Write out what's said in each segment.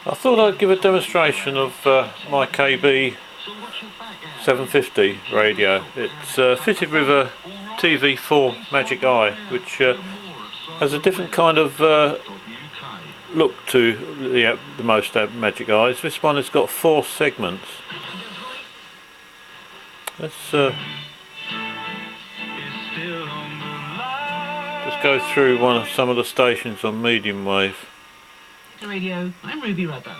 I thought I'd give a demonstration of my KB 750 radio. It's fitted with a TV4 Magic Eye, which has a different kind of look to the most Magic Eyes. This one has got 4 segments. Let's just go through some of the stations on medium wave. Radio, I'm Ruby Rubber.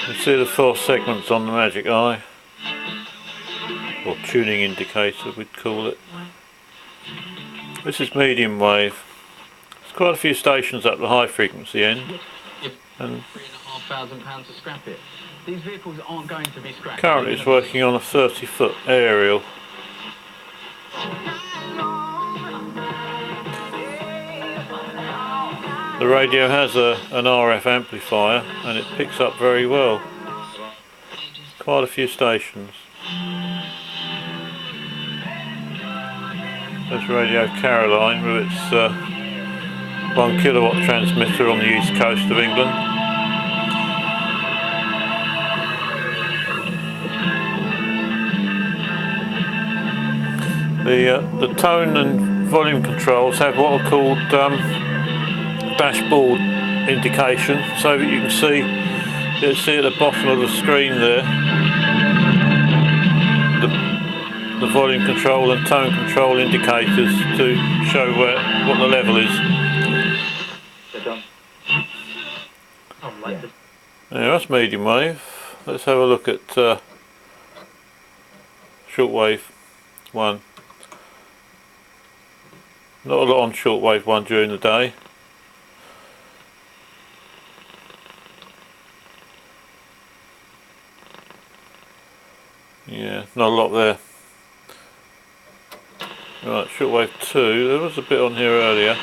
You see the 4 segments on the Magic Eye, or tuning indicator we'd call it. This is medium wave. There's quite a few stations up the high frequency end, and £3,500 to scrap it. These vehicles aren't going to be scrapped. Currently it's working on a 30-foot aerial. The radio has an RF amplifier and it picks up very well. Quite a few stations. There's Radio Caroline with its 1 kilowatt transmitter on the east coast of England. The tone and volume controls have what are called dashboard indication, so that you can see at the bottom of the screen there the volume control and tone control indicators to show what the level is. Yeah, that's medium wave. Let's have a look at shortwave 1. Not a lot on shortwave 1 during the day. Yeah, not a lot there. Right, shortwave 2, there was a bit on here earlier.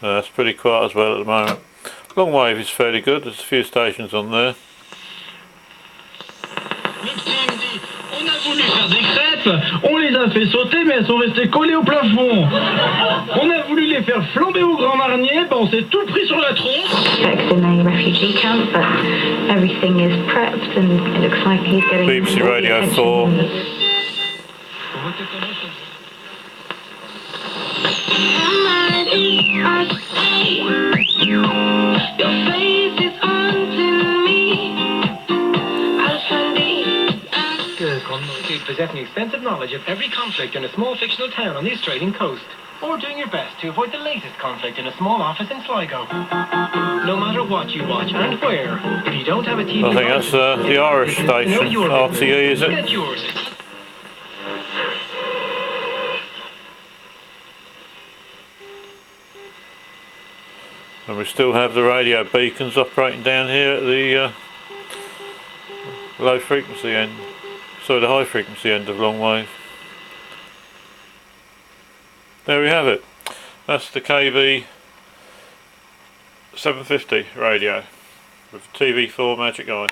That's pretty quiet as well at the moment. Long wave is fairly good, there's a few stations on there. On a voulu faire des crêpes, on les a fait sauter mais elles sont restées collées au plafond. On a voulu les faire flamber au Grand Marnier, ben on s'est tout pris sur la tronche. In a refugee camp, but everything is prepped and it looks like he's getting BBC Radio 4. Possessing extensive knowledge of every conflict in a small fictional town on the Australian coast, or doing your best to avoid the latest conflict in a small office in Sligo. No matter what you watch and where, if you don't have a TV, I think that's the Irish station, RTE, is it? Get yours. And we still have the radio beacons operating down here at the low frequency end. So the high frequency end of long wave. There we have it. That's the KB 750 radio with TV4 Magic Eye.